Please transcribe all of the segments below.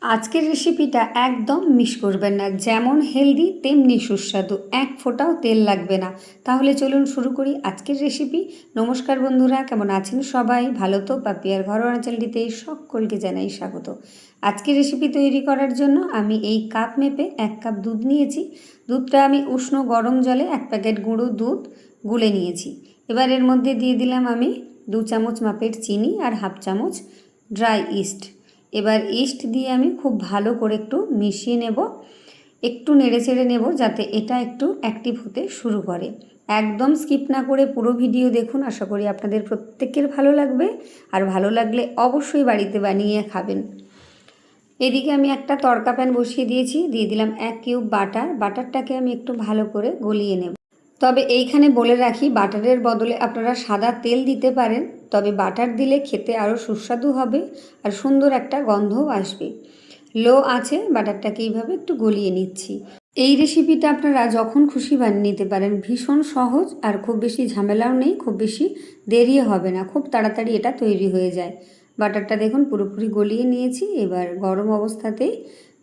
আজকের রেসিপিটা একদম মিস করবেন না। যেমন হেলদি তেমনি সুস্বাদু, এক ফোঁটাও তেল লাগবে না। তাহলে চলুন শুরু করি আজকের রেসিপি। নমস্কার বন্ধুরা, কেমন আছেন সবাই? ভালো তো? পাপিয়ার ঘরোয়া চ্যানেলটিতে সকলকে জানাই স্বাগত। আজকের রেসিপি তৈরি করার জন্য আমি এই কাপ মেপে 1 কাপ দুধ নিয়েছি। দুধটা আমি উষ্ণ গরম জলে 1 প্যাকেট গুঁড়ো দুধ গুলে নিয়েছি। এবার এর মধ্যে দিয়ে দিলাম আমি 2 চামচ মাপের চিনি আর হাফ চামচ ড্রাই ইস্ট। এবার ইস্ট দিয়ে আমি খুব ভালো করে একটু মিশিয়ে নেব, একটু নেড়েচেড়ে নেব যাতে এটা একটু অ্যাক্টিভ হতে শুরু করে। একদম স্কিপ না করে পুরো ভিডিও দেখুন, আশা করি আপনাদের প্রত্যেকের ভালো লাগবে। আর ভালো লাগলে অবশ্যই বাড়িতে বানিয়ে খাবেন। এদিকে আমি একটা তড়কা প্যান বসিয়ে দিয়েছি, দিয়ে দিলাম 1 কিউব বাটার। বাটারটাকে আমি একটু ভালো করে গলিয়ে নেব। তবে এইখানে বলে রাখি, বাটারের বদলে আপনারা সাদা তেল দিতে পারেন, তবে বাটার দিলে খেতে আরও সুস্বাদু হবে আর সুন্দর একটা গন্ধও আসবে। লো আছে বাটারটাকে এইভাবে একটু গলিয়ে নিচ্ছি। এই রেসিপিটা আপনারা যখন খুশি বানিয়ে নিতে পারেন, ভীষণ সহজ আর খুব বেশি ঝামেলাও নেই, খুব বেশি দেরিও হবে না, খুব তাড়াতাড়ি এটা তৈরি হয়ে যায়। বাটারটা দেখুন পুরোপুরি গলিয়ে নিয়েছি। এবার গরম অবস্থাতেই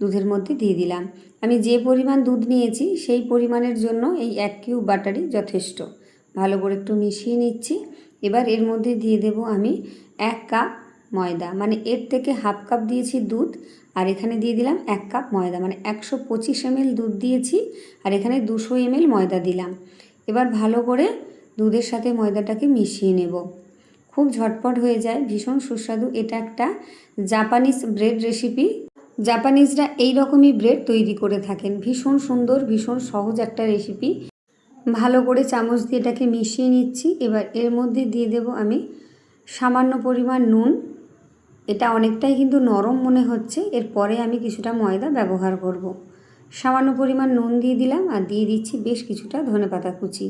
দুধের মধ্যে দিয়ে দিলাম। আমি যে পরিমাণ দুধ নিয়েছি সেই পরিমাণের জন্য এই 1 কিউব বাটারই যথেষ্ট। ভালো করে একটু মিশিয়ে নিচ্ছি। এবার এর মধ্যে দিয়ে দেব আমি 1 কাপ ময়দা, মানে এর থেকে হাফ কাপ দিয়েছি দুধ আর এখানে দিয়ে দিলাম 1 কাপ ময়দা, মানে 125 ml দুধ দিয়েছি আর এখানে 200 ml ময়দা দিলাম। এবার ভালো করে দুধের সাথে ময়দাটাকে মিশিয়ে নেব। খুব ঝটপট হয়ে যায়, ভীষণ সুস্বাদু। এটা একটা জাপানিজ ব্রেড রেসিপি। জাপানিজরা এই রকমই ব্রেড তৈরি করে থাকেন। ভীষণ সুন্দর, ভীষণ সহজ একটা রেসিপি। ভালো করে চামচ দিয়ে এটাকে মিশিয়ে নিচ্ছি। এবার এর মধ্যে দিয়ে দেব আমি সামান্য পরিমাণ নুন। এটা অনেকটাই কিন্তু নরম মনে হচ্ছে, এরপরে আমি কিছুটা ময়দা ব্যবহার করব। সামান্য পরিমাণ নুন দিয়ে দিলাম আর দিয়ে দিচ্ছি বেশ কিছুটা ধনেপাতা কুচি।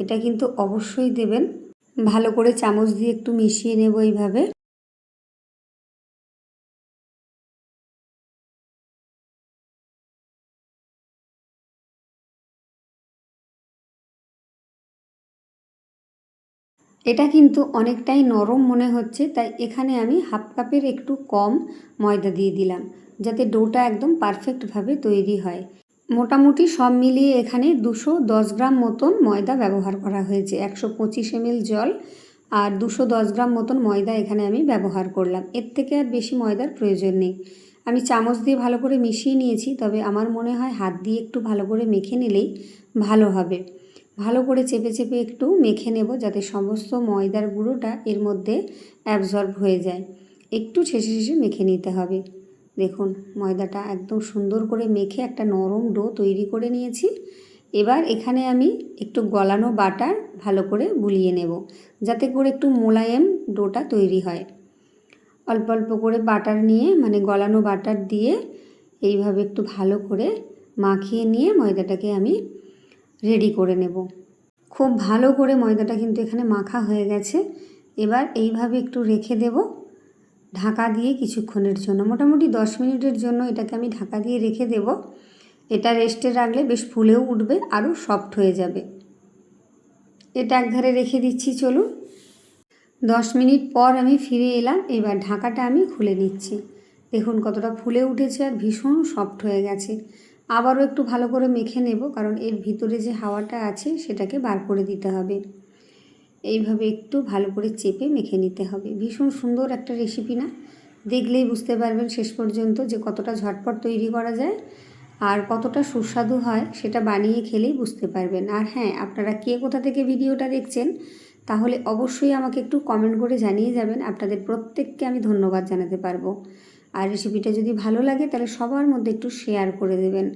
এটা কিন্তু অবশ্যই দেবেন। ভালো করে চামচ দিয়ে একটু মিশিয়ে নেব এইভাবে। এটা কিন্তু অনেকটাই নরম মনে হচ্ছে, তাই এখানে আমি হাফ কাপের একটু কম ময়দা দিয়ে দিলাম, যাতে ডোটা একদম পারফেক্টভাবে তৈরি হয়। মোটামুটি সব মিলিয়ে এখানে 210 গ্রাম মতন ময়দা ব্যবহার করা হয়েছে। 125 ml জল আর 210 গ্রাম মতন ময়দা এখানে আমি ব্যবহার করলাম। এর থেকে আর বেশি ময়দার প্রয়োজন নেই। আমি চামচ দিয়ে ভালো করে মিশিয়ে নিয়েছি, তবে আমার মনে হয় হাত দিয়ে একটু ভালো করে মেখে নিলেই ভালো হবে। ভালো করে চেপে চেপে একটু মেখে নেব, যাতে সমস্ত ময়দার গুঁড়োটা এর মধ্যে অ্যাবজর্ব হয়ে যায়। একটু ছেঁচে ছেঁচে মেখে নিতে হবে। দেখুন ময়দাটা একদম সুন্দর করে মেখে একটা নরম ডো তৈরি করে নিয়েছি। এবার এখানে আমি একটু গলানো বাটার ভালো করে বুলিয়ে নেব, যাতে করে একটু মোলায়েম ডোটা তৈরি হয়। অল্প অল্প করে বাটার নিয়ে, মানে গলানো বাটার দিয়ে এইভাবে একটু ভালো করে মাখিয়ে নিয়ে ময়দাটাকে আমি রেডি করে নেব। খুব ভালো করে ময়দাটা কিন্তু এখানে মাখা হয়ে গেছে। এবার এইভাবে একটু রেখে দেব ঢাকা দিয়ে কিছুক্ষণের জন্য, মোটামুটি 10 মিনিটের জন্য এটাকে আমি ঢাকা দিয়ে রেখে দেব। এটা রেস্টে রাখলে বেশ ফুলেও উঠবে, আরও সফট হয়ে যাবে। এটা একধারে রেখে দিচ্ছি। চলুন 10 মিনিট পর আমি ফিরে এলাম। এবার ঢাকাটা আমি খুলে নিচ্ছি। দেখুন কতটা ফুলে উঠেছে আর ভীষণ সফট হয়ে গেছে। আবারও একটু ভালো করে মেখে নেব, কারণ এর ভিতরে যে হাওয়াটা আছে সেটাকে বার করে দিতে হবে। এইভাবে একটু ভালো করে চেপে মেখে নিতে হবে। ভীষণ সুন্দর একটা রেসিপি না? দেখলেই বুঝতে পারবেন শেষ পর্যন্ত যে কতটা ঝটপট তৈরি করা যায় আর কতটা সুস্বাদু হয়, সেটা বানিয়ে খেলেই বুঝতে পারবেন। আর হ্যাঁ, আপনারা কে কোথা থেকে ভিডিওটা দেখছেন তাহলে অবশ্যই আমাকে একটু কমেন্ট করে জানিয়ে যাবেন। আপনাদের প্রত্যেককে আমি ধন্যবাদ জানাতে পারবো। আর রেসিপিটা যদি ভালো লাগে তাহলে সবার মধ্যে একটু শেয়ার করে দেবেন,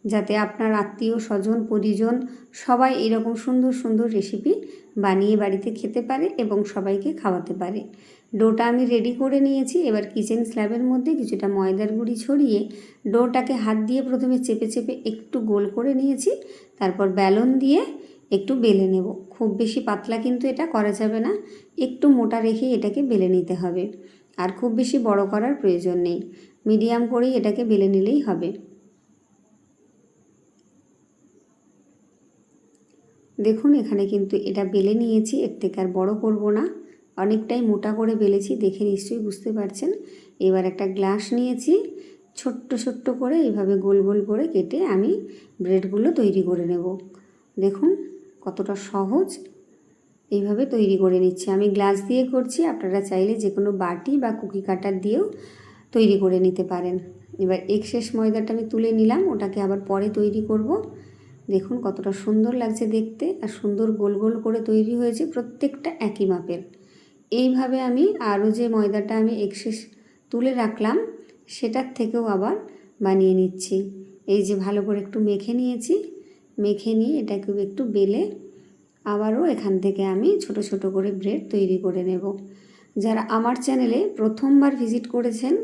যাতে আপনার আত্মীয় স্বজন পরিজন সবাই এরকম সুন্দর সুন্দর রেসিপি বানিয়ে বাড়িতে খেতে পারে এবং সবাইকে খাওয়াতে পারে। ডোটা আমি রেডি করে নিয়েছি। এবার কিচেন স্ল্যাবের মধ্যে কিছুটা ময়দার গুঁড়ি ছড়িয়ে ডোটাকে হাত দিয়ে প্রথমে চেপে চেপে একটু গোল করে নিয়েছি, তারপর বেলন দিয়ে একটু বেলে নেব। খুব বেশি পাতলা কিন্তু এটা করা যাবে না, একটু মোটা রেখে এটাকে বেলে নিতে হবে। আর খুব বেশি বড় করার প্রয়োজন নেই, মিডিয়াম করেই এটাকে বেলে নিলেই হবে। দেখুন এখানে কিন্তু এটা বেলে নিয়েছি, এর থেকে আর বড় করব না, অনেকটাই মোটা করে বেলেছি, দেখে নিশ্চয়ই বুঝতে পারছেন। এবার একটা গ্লাস নিয়েছি, ছোট্ট ছোট্ট করে এইভাবে গোল গোল করে কেটে আমি ব্রেডগুলো তৈরি করে নেব। দেখুন কতটা সহজ, এইভাবে তৈরি করে নিচ্ছি। আমি গ্লাস দিয়ে করছি, আপনারা চাইলে যে কোনো বাটি বা কুকি কাটার দিয়েও তৈরি করে নিতে পারেন। এবার এক্সেস ময়দাটা আমি তুলে নিলাম, ওটাকে আবার পরে তৈরি করব। দেখুন কতটা সুন্দর লাগছে দেখতে, আর সুন্দর গোল গোল করে তৈরি হয়েছে, প্রত্যেকটা একই মাপের। এইভাবে আমি আরও যে ময়দাটা আমি এক্সেস তুলে রাখলাম সেটার থেকেও আবার বানিয়ে নিচ্ছি। এই যে ভালো করে একটু মেখে নিয়েছি, মেখে নিয়ে এটাকে একটু বেলে আবারও এখান থেকে আমি ছোট ছোট করে ব্রেড তৈরি করে নেব। যারা আমার চ্যানেলে প্রথমবার ভিজিট করেছেন,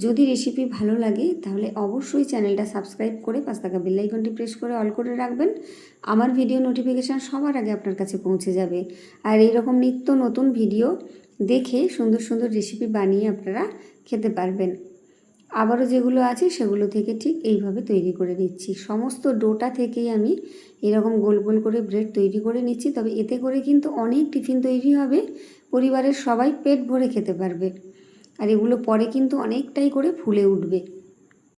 যদি রেসিপি ভালো লাগে তাহলে অবশ্যই চ্যানেলটা সাবস্ক্রাইব করে পাশে থাকা বেল আইকনটি প্রেস করে অল করে রাখবেন। আমার ভিডিও নোটিফিকেশান সবার আগে আপনার কাছে পৌঁছে যাবে। আর এইরকম নিত্য নতুন ভিডিও দেখে সুন্দর সুন্দর রেসিপি বানিয়ে আপনারা খেতে পারবেন। আবারও যেগুলো আছে সেগুলো থেকে ঠিক এইভাবে তৈরি করে নিচ্ছি। সমস্ত ডোটা থেকেই আমি এরকম গোল গোল করে ব্রেড তৈরি করে নিচ্ছি। তবে এতে করে কিন্তু অনেক টিফিন তৈরি হবে, পরিবারের সবাই পেট ভরে খেতে পারবে। আর এগুলো পরে কিন্তু অনেকটাই করে ফুলে উঠবে।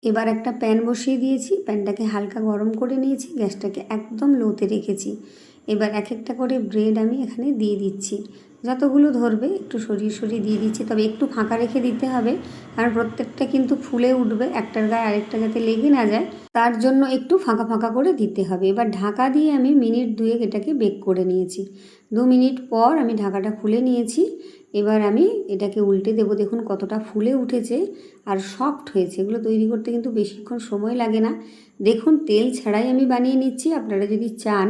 এবার একটা প্যান বসিয়ে দিয়েছি, প্যানটাকে হালকা গরম করে নিয়েছি, গ্যাসটাকে একদম লোতে রেখেছি। এবার এক একটা করে ব্রেড আমি এখানে দিয়ে দিচ্ছি, যতগুলো ধরবে একটু সরিয়ে সরিয়ে দিয়ে দিচ্ছি। তবে একটু ফাঁকা রেখে দিতে হবে, কারণ প্রত্যেকটা কিন্তু ফুলে উঠবে, একটার গায়ে আরেকটা যাতে লেগে না যায়, তার জন্য একটু ফাঁকা ফাঁকা করে দিতে হবে। এবার ঢাকা দিয়ে আমি মিনিট 2 এটাকে বেক করে নিয়েছি। 2 মিনিট পর আমি ঢাকাটা খুলে নিয়েছি। এবার আমি এটাকে উল্টে দেবো। দেখুন কতটা ফুলে উঠেছে আর সফট হয়েছে। এগুলো তৈরি করতে কিন্তু বেশিক্ষণ সময় লাগে না। দেখুন তেল ছাড়াই আমি বানিয়ে নিচ্ছি। আপনারা যদি চান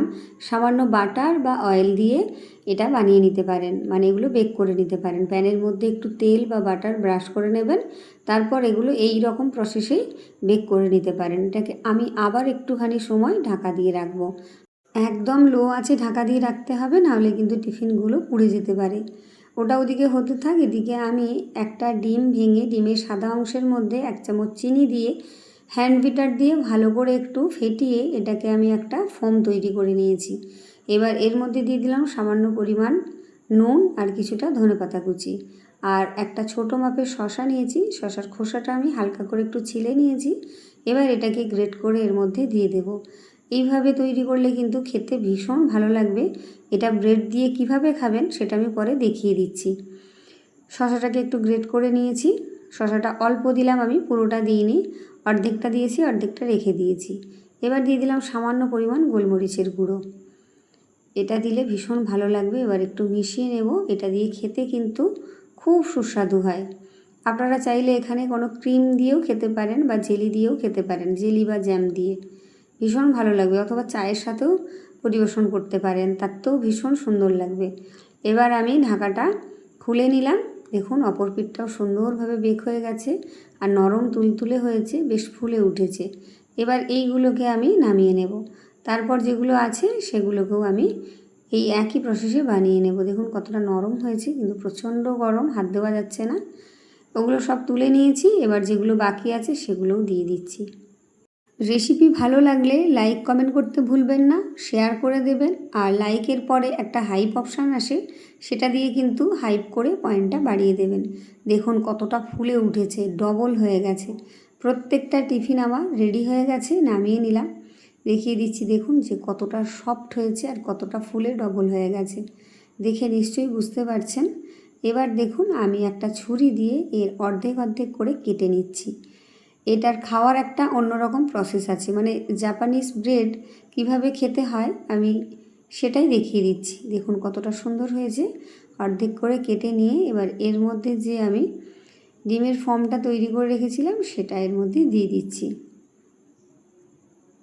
সামান্য বাটার বা অয়েল দিয়ে এটা বানিয়ে নিতে পারেন, মানে এগুলো বেক করে নিতে পারেন। প্যানের মধ্যে একটু তেল বা বাটার ব্রাশ করে নেবেন, তারপর এগুলো এই রকম প্রসেসেই বেক করে নিতে পারেন। এটাকে আমি আবার একটুখানি সময় ঢাকা দিয়ে রাখবো। একদম লো আঁচে ঢাকা দিয়ে রাখতে হবে, নাহলে কিন্তু টিফিনগুলো পুড়ে যেতে পারে। ওটা ওদিকে হতে থাক, এদিকে আমি একটা ডিম ভেঙে ডিমের সাদা অংশের মধ্যে 1 চামচ চিনি দিয়ে হ্যান্ড বিটার দিয়ে ভালো করে একটু ফেটিয়ে এটাকে আমি একটা ফোম তৈরি করে নিয়েছি। এবার এর মধ্যে দিয়ে দিলাম সামান্য পরিমাণ নুন আর কিছুটা ধনেপাতা কুচি, আর একটা ছোট মাপের শসা নিয়েছি। শসার খোসাটা আমি হালকা করে একটু ছিলে নিয়েছি। এবার এটাকে গ্রেট করে এর মধ্যে দিয়ে দেব। এইভাবে তৈরি করলে কিন্তু খেতে ভীষণ ভালো লাগবে। এটা ব্রেড দিয়ে কিভাবে খাবেন সেটা আমি পরে দেখিয়ে দিচ্ছি। শসাটাকে একটু গ্রেট করে নিয়েছি। শসাটা অল্প দিলাম, আমি পুরোটা দিইনি, অর্ধেকটা দিয়েছি, অর্ধেকটা রেখে দিয়েছি। এবার দিয়ে দিলাম সামান্য পরিমাণ গোলমরিচের গুঁড়ো। এটা দিলে ভীষণ ভালো লাগবে। এবার একটু মিশিয়ে নেব। এটা দিয়ে খেতে কিন্তু খুব সুস্বাদু হয়। আপনারা চাইলে এখানে কোনো ক্রিম দিয়েও খেতে পারেন বা জেলি দিয়েও খেতে পারেন, জেলি বা জ্যাম দিয়ে ভীষণ ভালো লাগবে, অথবা চায়ের সাথেও পরিবেশন করতে পারেন, তাতেও ভীষণ সুন্দর লাগবে। এবার আমি ঢাকাটা খুলে নিলাম। দেখুন অপর পিঠটাও সুন্দরভাবে বেক হয়ে গেছে আর নরম তুলতুলে হয়েছে, বেশ ফুলে উঠেছে। এবার এইগুলোকে আমি নামিয়ে নেব। তারপর যেগুলো আছে সেগুলোকেও আমি এই একই প্রসেসে বানিয়ে নেব। দেখুন কতটা নরম হয়েছে, কিন্তু প্রচণ্ড গরম, হাত দেওয়া যাচ্ছে না। ওগুলো সব তুলে নিয়েছি। এবার যেগুলো বাকি আছে সেগুলোও দিয়ে দিচ্ছি। রেসিপি ভালো লাগলে লাইক কমেন্ট করতে ভুলবেন না, শেয়ার করে দেবেন। আর লাইকের পরে একটা হাইপ অপশান আসে, সেটা দিয়ে কিন্তু হাইপ করে পয়েন্টটা বাড়িয়ে দেবেন। দেখুন কতটা ফুলে উঠেছে, ডবল হয়ে গেছে। প্রত্যেকটা টিফিন আমার রেডি হয়ে গেছে, নামিয়ে নিলাম। দেখিয়ে দিচ্ছি দেখুন যে কতটা সফট হয়েছে আর কতটা ফুলে ডবল হয়ে গেছে, দেখে নিশ্চয়ই বুঝতে পারছেন। এবার দেখুন আমি একটা ছুরি দিয়ে এর অর্ধেক অর্ধেক করে কেটে নিচ্ছি। এটার খাওয়ার একটা অন্যরকম প্রসেস আছে, মানে জাপানিজ ব্রেড কিভাবে খেতে হয় আমি সেটাই দেখিয়ে দিচ্ছি। দেখুন কতটা সুন্দর হয়েছে। অর্ধেক করে কেটে নিয়ে এবার এর মধ্যে যে আমি ডিমের ফর্মটা তৈরি করে রেখেছিলাম সেটা এর মধ্যে দিয়ে দিচ্ছি।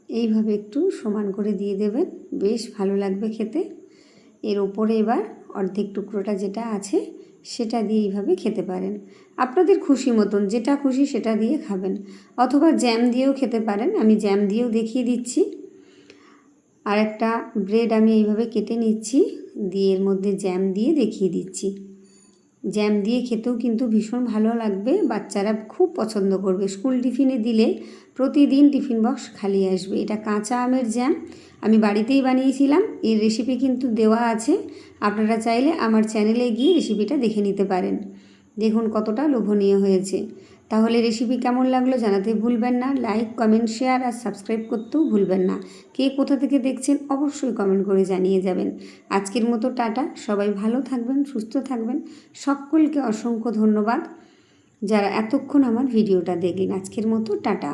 এইভাবে একটু সমান করে দিয়ে দেবেন, বেশ ভালো লাগবে খেতে। এর ওপরে এবার অর্ধেক টুকরোটা যেটা আছে সেটা দিয়ে এইভাবে খেতে পারেন। আপনাদের খুশি মতন যেটা খুশি সেটা দিয়ে খাবেন, অথবা জ্যাম দিয়েও খেতে পারেন। আমি জ্যাম দিয়েও দেখিয়ে দিচ্ছি। আর একটা ব্রেড আমি এইভাবে কেটে নিচ্ছি, দিয়ে এর মধ্যে জ্যাম দিয়ে দেখিয়ে দিচ্ছি। জ্যাম দিয়ে খেতেও কিন্তু ভীষণ ভালো লাগবে, বাচ্চারা খুব পছন্দ করবে। স্কুল টিফিনে দিলে প্রতিদিন টিফিন বক্স খালি আসবে। এটা কাঁচা আমের জ্যাম, আমি বাড়িতেই বানিয়েছিলাম। এর রেসিপি কিন্তু দেওয়া আছে, আপনারা চাইলে আমার চ্যানেলে গিয়ে রেসিপিটা দেখে নিতে পারেন। দেখুন কতটা লোভনীয় হয়েছে। তাহলে রেসিপি কেমন লাগলো জানাতে ভুলবেন না। লাইক, কমেন্ট, শেয়ার আর সাবস্ক্রাইব করতেও ভুলবেন না। কে কোথা থেকে দেখছেন অবশ্যই কমেন্ট করে জানিয়ে যাবেন। আজকের মতো টাটা। সবাই ভালো থাকবেন, সুস্থ থাকবেন। সকলকে অসংখ্য ধন্যবাদ যারা এতক্ষণ আমার ভিডিওটা দেখলেন। আজকের মতো টাটা।